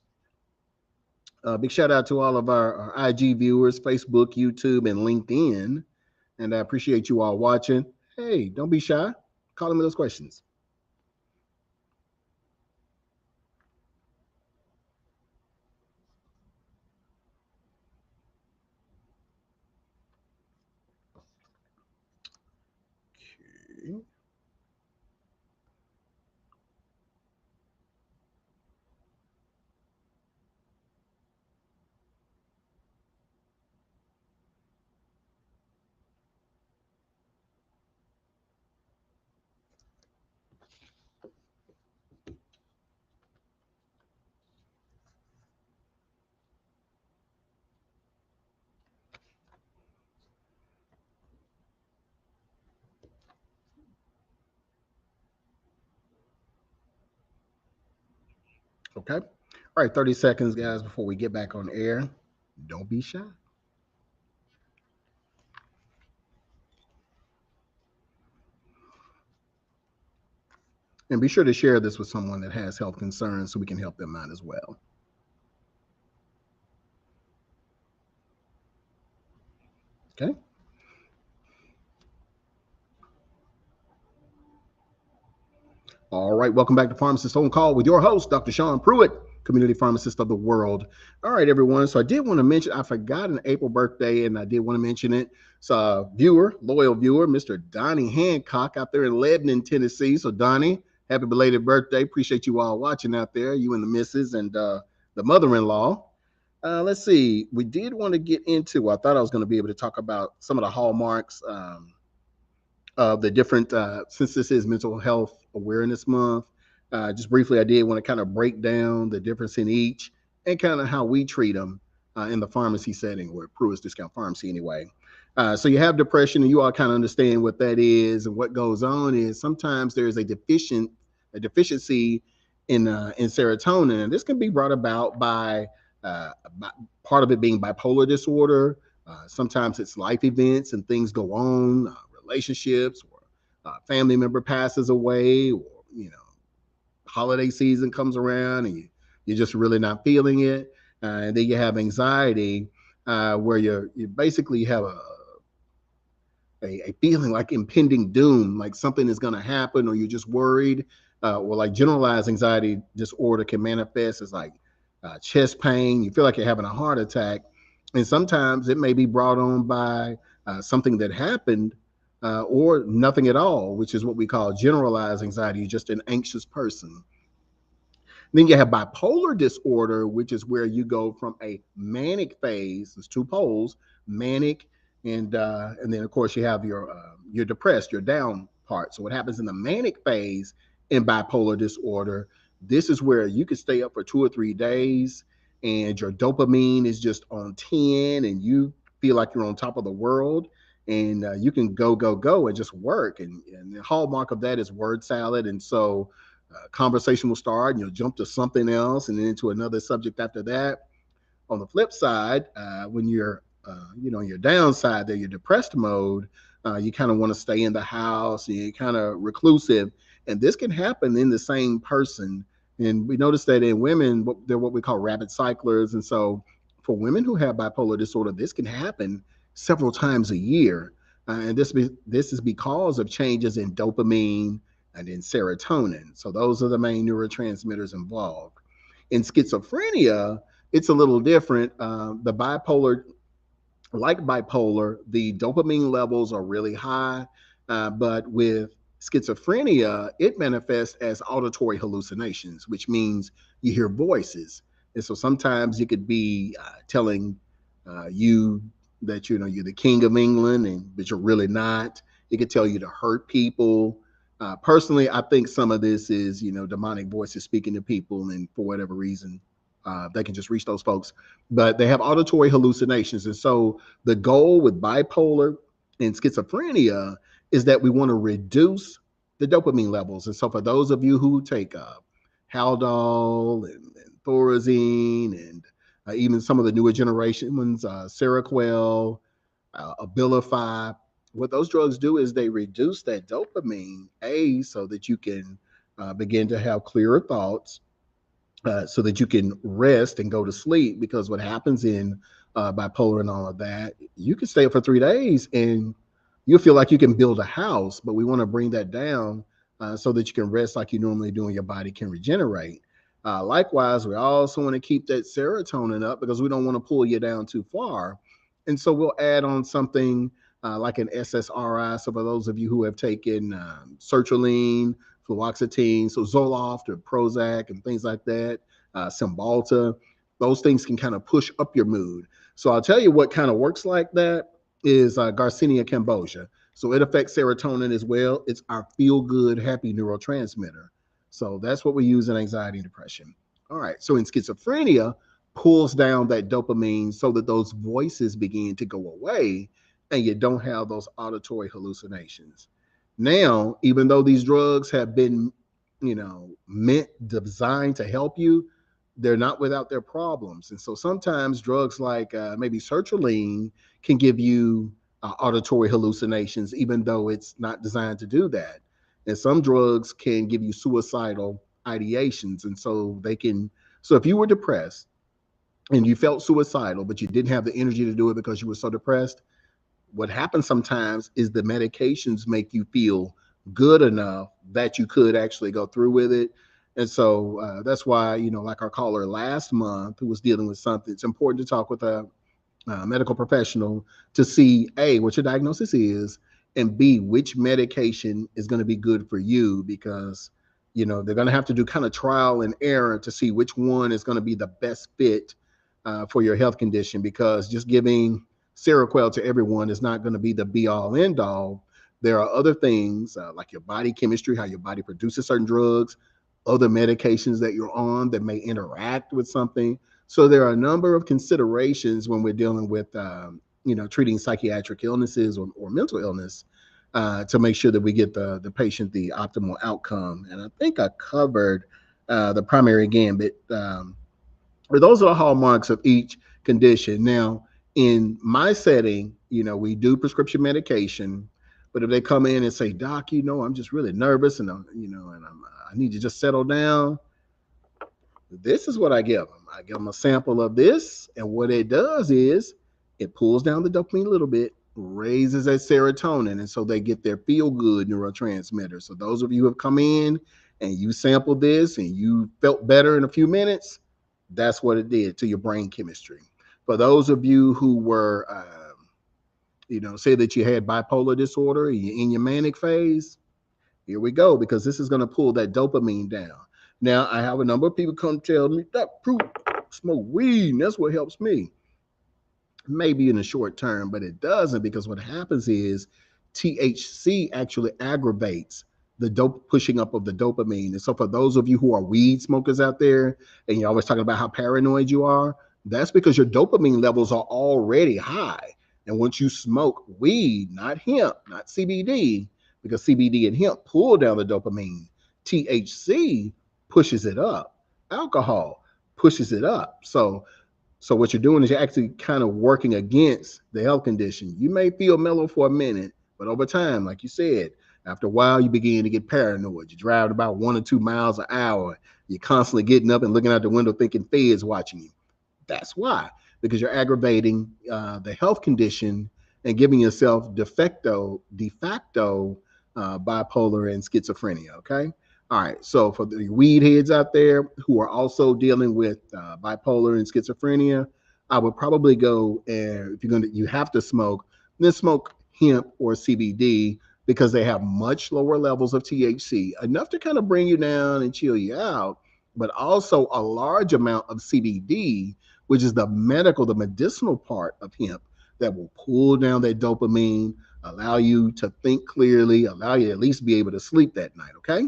S1: Big shout out to all of our IG viewers, Facebook, YouTube, and LinkedIn. And I appreciate you all watching. Hey, don't be shy. Call them with those questions. Okay. Okay. All right, 30 seconds, guys, before we get back on air. Don't be shy. And be sure to share this with someone that has health concerns so we can help them out as well. Okay. All right, welcome back to Pharmacist on Call with your host, Dr. Sean Pruitt, community pharmacist of the world. All right, everyone. So I did want to mention, I forgot an April birthday, and I did want to mention it. So viewer, loyal viewer, Mr. Donnie Hancock out there in Lebanon, Tennessee. So Donnie, happy belated birthday. Appreciate you all watching out there, you and the missus and the mother-in-law. Let's see. We did want to get into, I thought I was going to be able to talk about some of the hallmarks of the different, since this is Mental Health Awareness Month, just briefly, I did want to kind of break down the difference in each and kind of how we treat them in the pharmacy setting, or Pruitt's Discount Pharmacy anyway. So you have depression, and you all kind of understand what that is, and what goes on is sometimes there is a deficiency in serotonin, and this can be brought about by part of it being bipolar disorder. Sometimes it's life events and things go on, relationships, or family member passes away, or holiday season comes around and you're just really not feeling it, and then you have anxiety, where you basically have a feeling like impending doom, like something is going to happen, or you're just worried, or like generalized anxiety disorder can manifest as like chest pain. You feel like you're having a heart attack, and sometimes it may be brought on by something that happened, or nothing at all, which is what we call generalized anxiety. You're just an anxious person. Then you have bipolar disorder, which is where you go from a manic phase. There's two poles, manic, and then of course you have your depressed, your down part. So what happens in the manic phase in bipolar disorder? This is where you could stay up for 2 or 3 days, and your dopamine is just on 10, and you feel like you're on top of the world, and you can go and just work. And the hallmark of that is word salad, and so conversation will start, and you'll jump to something else and then into another subject after that. On the flip side, when you're your downside there, your depressed mode, you kind of want to stay in the house, and you're kind of reclusive, and this can happen in the same person. And we notice that in women, they're what we call rapid cyclers, and so for women who have bipolar disorder, this can happen several times a year, and this is because of changes in dopamine and in serotonin. So those are the main neurotransmitters involved. In schizophrenia, it's a little different. Like bipolar, the dopamine levels are really high, but with schizophrenia, it manifests as auditory hallucinations, which means you hear voices. And so sometimes you could be telling you that you're the king of England, and but you're really not. It could tell you to hurt people. Personally, I think some of this is demonic voices speaking to people, and for whatever reason, they can just reach those folks. But they have auditory hallucinations, and so the goal with bipolar and schizophrenia is that we want to reduce the dopamine levels. And so for those of you who take Haldol and Thorazine, and even some of the newer generation ones, Seroquel, Abilify, what those drugs do is they reduce that dopamine, so that you can begin to have clearer thoughts, so that you can rest and go to sleep. Because what happens in bipolar and all of that, you can stay up for 3 days and you feel like you can build a house, but we want to bring that down, so that you can rest like you normally do and your body can regenerate. Likewise, we also want to keep that serotonin up because we don't want to pull you down too far. And so we'll add on something like an SSRI. So for those of you who have taken sertraline, fluoxetine, so Zoloft or Prozac and things like that, Cymbalta, those things can kind of push up your mood. So I'll tell you what kind of works like that is Garcinia cambogia. So it affects serotonin as well. It's our feel-good, happy neurotransmitter. So that's what we use in anxiety and depression. All right. So in schizophrenia, pulls down that dopamine so that those voices begin to go away, and you don't have those auditory hallucinations. Now, even though these drugs have been, designed to help you, they're not without their problems. And so sometimes drugs like maybe sertraline can give you auditory hallucinations, even though it's not designed to do that. And some drugs can give you suicidal ideations. And so so if you were depressed and you felt suicidal, but you didn't have the energy to do it because you were so depressed, what happens sometimes is the medications make you feel good enough that you could actually go through with it. And so that's why, like our caller last month who was dealing with something, it's important to talk with a medical professional to see A, what your diagnosis is, and B, which medication is going to be good for you, because they're going to have to do kind of trial and error to see which one is going to be the best fit for your health condition, because just giving Seroquel to everyone is not going to be the be all end all. There are other things like your body chemistry, how your body produces certain drugs, other medications that you're on that may interact with something. So there are a number of considerations when we're dealing with, treating psychiatric illnesses or mental illness, to make sure that we get the patient the optimal outcome. And I think I covered the primary gambit. Or those are the hallmarks of each condition. Now, in my setting, we do prescription medication, but if they come in and say, "Doc, I'm just really nervous, and I need to just settle down," this is what I give them. I give them a sample of this, and what it does is it pulls down the dopamine a little bit, raises that serotonin, and so they get their feel good neurotransmitter. So those of you who have come in and you sampled this and you felt better in a few minutes, that's what it did to your brain chemistry. For those of you who were, say that you had bipolar disorder, you're in your manic phase, here we go, because this is going to pull that dopamine down. Now, I have a number of people come tell me that Pruitt, smoke weed, and that's what helps me. Maybe in the short term, but it doesn't, because what happens is THC actually aggravates the dope pushing up of the dopamine. And so for those of you who are weed smokers out there and you're always talking about how paranoid you are, that's because your dopamine levels are already high. And once you smoke weed, not hemp, not CBD, because CBD and hemp pull down the dopamine, THC pushes it up. Alcohol pushes it up. So what you're doing is you're actually kind of working against the health condition. You may feel mellow for a minute, but over time, like you said, after a while, you begin to get paranoid. You drive about 1 or 2 miles an hour. You're constantly getting up and looking out the window thinking feds watching you. That's why, because you're aggravating the health condition and giving yourself de facto bipolar and schizophrenia. Okay. All right. So for the weed heads out there who are also dealing with bipolar and schizophrenia, I would probably go, and if you have to smoke, then smoke hemp or CBD, because they have much lower levels of THC, enough to kind of bring you down and chill you out, but also a large amount of CBD, which is the medicinal part of hemp, that will pull down that dopamine, allow you to think clearly, allow you to at least be able to sleep that night. Okay.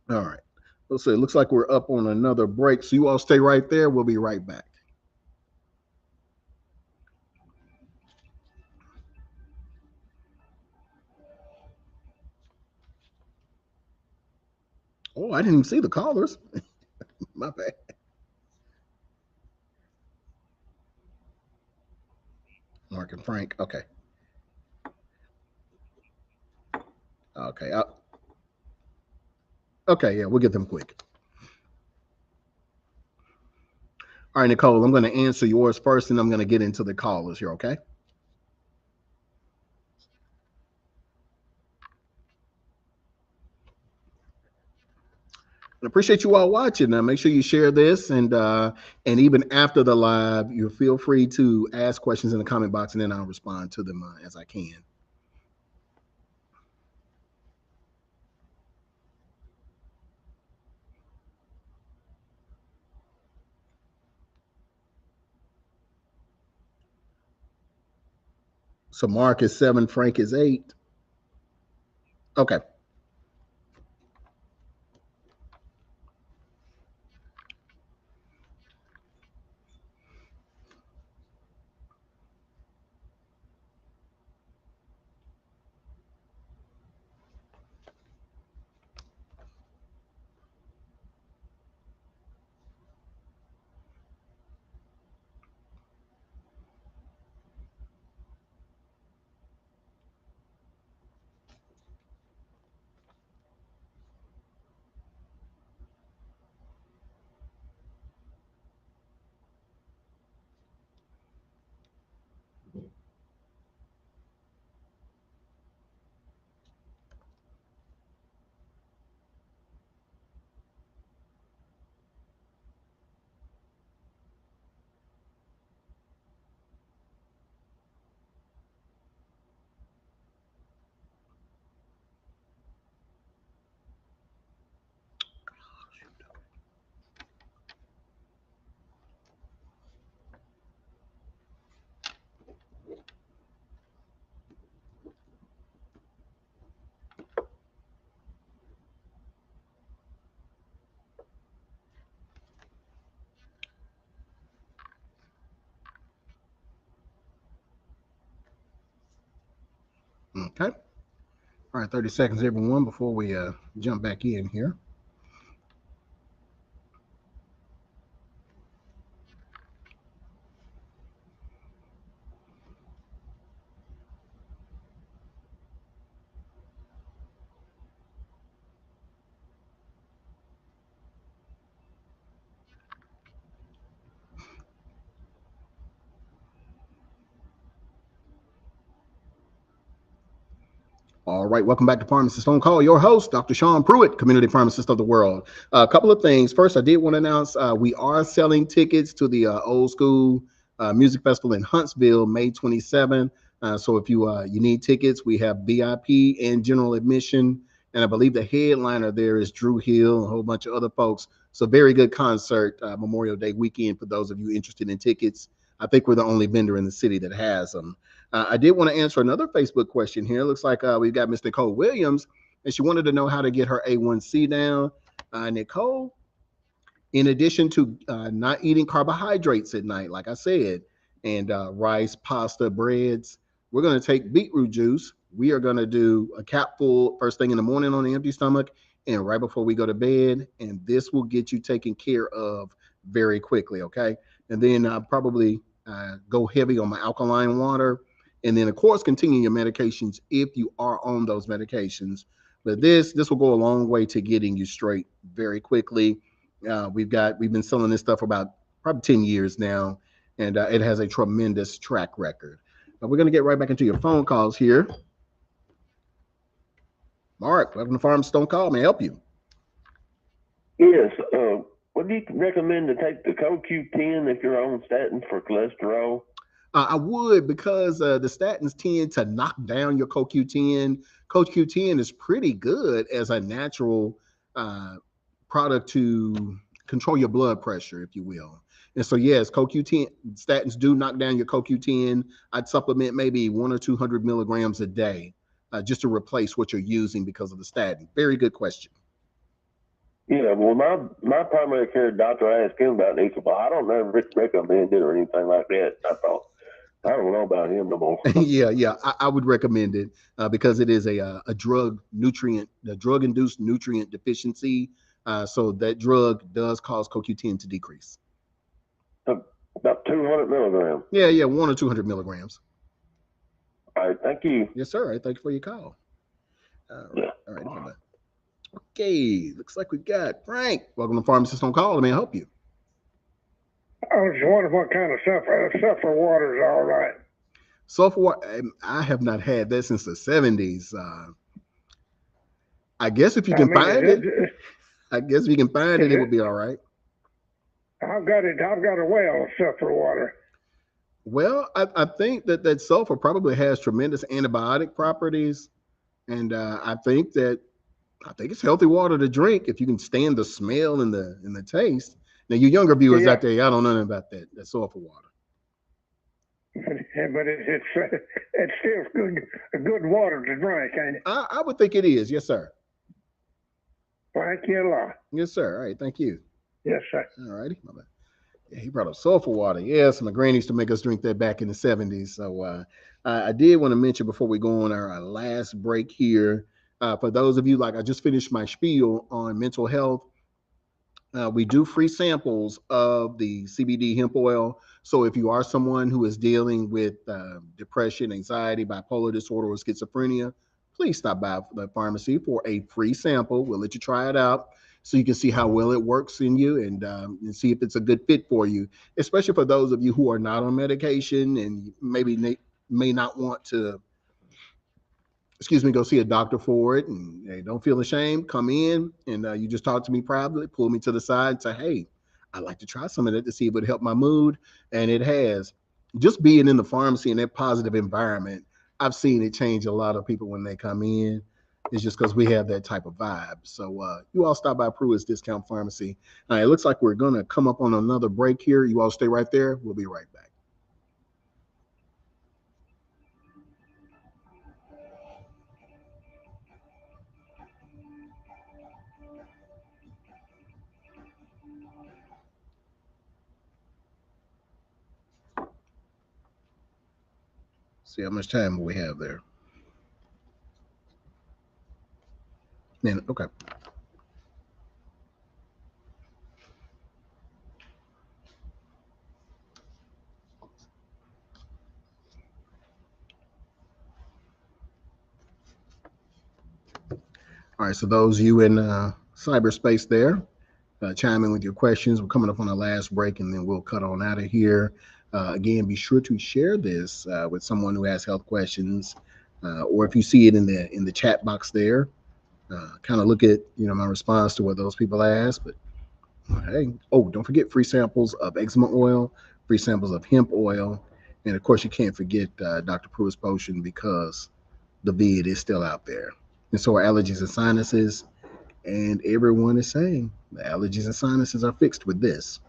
S1: All right. Let's see. It looks like we're up on another break. So you all stay right there. We'll be right back. Oh, I didn't even see the callers. My bad. Mark and Frank. Okay. Okay. Okay. Yeah, we'll get them quick. All right, Nicole, I'm going to answer yours first, and I'm going to get into the callers here. Okay. I appreciate you all watching. Now, make sure you share this, and even after the live, you feel free to ask questions in the comment box, and then I'll respond to them as I can. So Mark is 7, Frank is 8. Okay. Okay. All right, 30 seconds, everyone, before we jump back in here. All right, welcome back to Pharmacist on Call. Your host, Dr. Sean Pruitt, community pharmacist of the world. A couple of things. First, I did want to announce we are selling tickets to the Old School Music Festival in Huntsville, May 27th. So if you need tickets, we have VIP and general admission. And I believe the headliner there is Drew Hill and a whole bunch of other folks. So very good concert, Memorial Day weekend for those of you interested in tickets. I think we're the only vendor in the city that has them. I did want to answer another Facebook question here. Looks like we've got Miss Nicole Williams, and she wanted to know how to get her A1C down. Nicole, in addition to not eating carbohydrates at night, like I said, and rice, pasta, breads, we're going to take beetroot juice. We are going to do a capful first thing in the morning on an empty stomach and right before we go to bed. And this will get you taken care of very quickly. Okay. And then probably go heavy on my alkaline water. And then, of course, continue your medications if you are on those medications. But this will go a long way to getting you straight very quickly. We've been selling this stuff for about probably 10 years now, and it has a tremendous track record. We're going to get right back into your phone calls here. Mark, welcome to Farm Stone Call. May I help you?
S2: Yes. Would you recommend to take the CoQ10 if you're on statins for cholesterol?
S1: I would, because the statins tend to knock down your CoQ10. CoQ10 is pretty good as a natural product to control your blood pressure, if you will. And so, yes, CoQ10 statins do knock down your CoQ10. I'd supplement maybe 100 or 200 milligrams a day just to replace what you're using because of the statin. Very good question.
S2: Yeah, well, my primary care doctor, I asked him about it. Well, I don't know if Rich recommended or anything like that. I thought, I don't know about him no more.
S1: Yeah, I would recommend it because it is a drug-induced nutrient deficiency. So that drug does cause CoQ10 to decrease.
S2: About 200 milligrams.
S1: Yeah, 1 or 200 milligrams.
S2: All right, thank you.
S1: Yes, sir. Right, thank you for your call. All right. Okay, looks like we got Frank. Welcome to Pharmacist on Call. Let me help you.
S6: I was just wondering what kind of sulfur water is all right.
S1: Sulfur water, I have not had that since the 70s. I guess if you can find it, it would be all right.
S6: I've got a well of sulfur water.
S1: Well, I think that sulfur probably has tremendous antibiotic properties, and I think it's healthy water to drink if you can stand the smell and the taste. Now, you younger viewers out there, I don't know nothing about that sulfur water.
S6: But it's still good water to drink, ain't it?
S1: I would think it is, yes, sir.
S6: Thank you a lot.
S1: Yes, sir. All right, thank you.
S6: Yes, sir.
S1: All righty. Yeah, he brought up sulfur water. Yes, my granny used to make us drink that back in the 70s. So I did want to mention before we go on our last break here, for those of you, like I just finished my spiel on mental health, we do free samples of the CBD hemp oil. So if you are someone who is dealing with depression, anxiety, bipolar disorder, or schizophrenia, please stop by the pharmacy for a free sample. We'll let you try it out so you can see how well it works in you and see if it's a good fit for you, especially for those of you who are not on medication and maybe may not want to go see a doctor for it. And hey, don't feel ashamed. Come in and you just talk to me privately, pull me to the side and say, hey, I'd like to try some of that to see if it help my mood. And it has. Just being in the pharmacy in that positive environment, I've seen it change a lot of people when they come in. It's just because we have that type of vibe. So you all stop by Pruitt's Discount Pharmacy. It looks like we're going to come up on another break here. You all stay right there. We'll be right back. See how much time we have there. Man, okay. All right. So those of you in cyberspace there, chime in with your questions. We're coming up on our last break, and then we'll cut on out of here. Again, be sure to share this with someone who has health questions, or if you see it in the chat box there, kind of look at my response to what those people asked. But hey, oh, don't forget free samples of eczema oil, free samples of hemp oil, and of course you can't forget Dr. Pruitt's potion because the vid is still out there, and so are allergies and sinuses. And everyone is saying the allergies and sinuses are fixed with this.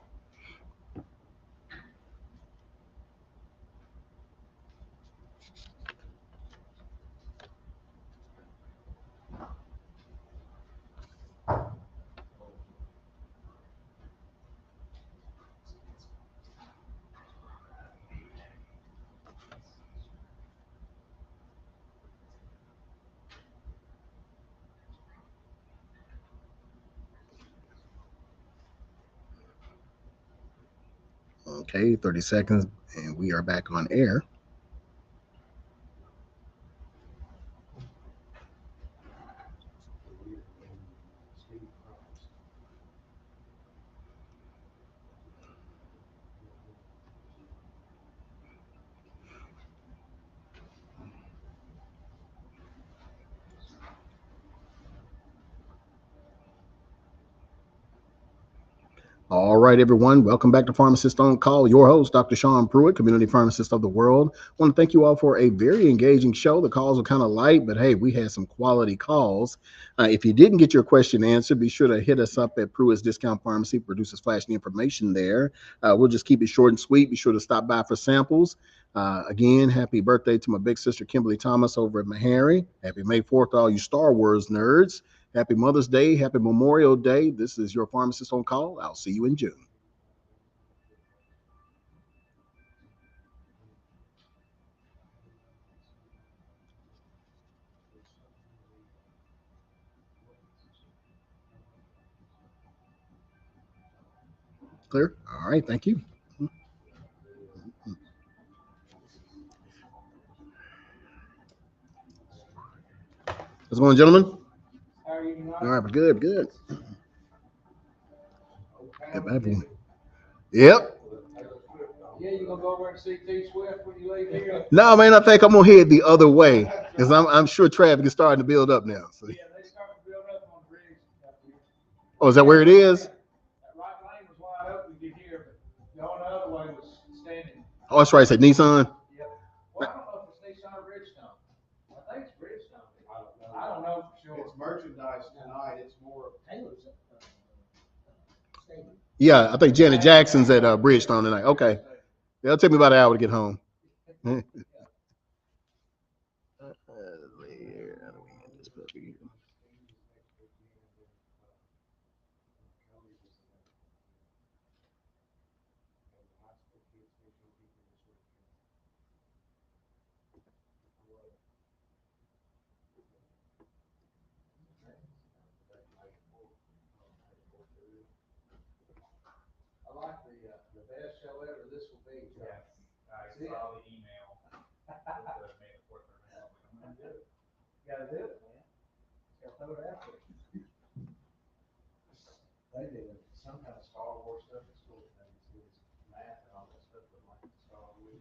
S1: Okay, 30 seconds, and we are back on air. All right, everyone. Welcome back to Pharmacist on Call. Your host, Dr. Sean Pruitt, community pharmacist of the world. I want to thank you all for a very engaging show. The calls were kind of light, but hey, we had some quality calls. If you didn't get your question answered, be sure to hit us up at Pruitt's Discount Pharmacy. Producers flashing information there. We'll just keep it short and sweet. Be sure to stop by for samples. Again, happy birthday to my big sister, Kimberly Thomas, over at Meharry. Happy May 4th to all you Star Wars nerds. Happy Mother's Day. Happy Memorial Day. This is your Pharmacist on Call. I'll see you in June. Clear? All right. Thank you. How's it going, gentlemen? All right. Good, good. Good, bad. Yep.
S7: Yeah, you gonna go over and see T Swift when you leave here?
S1: No, man, I think I'm gonna head the other way because I'm sure traffic is starting to build up now. So.
S7: Yeah, they started to build up on the bridge up here.
S1: Oh, is that where it is?
S7: That right lane was wide open, you could hear, but going the other way was standing.
S1: Oh, that's right. It's at Nissan.
S7: Yep. Well, I don't know if it's Nissan or Bridgestone. I think it's Bridgestone. I don't know for sure.
S8: It's merchandise tonight. It's more
S7: Taylor's.
S1: Yeah, I think Janet Jackson's at Bridgestone tonight. Okay. It'll take me about an hour to get home.
S7: I like the best show ever. This will be.
S8: Yes, I saw the email.
S7: Gotta do it, man. Gotta throw it out there. They did some kind of Star Wars stuff at school. It's math and all that stuff, but like Star Wars.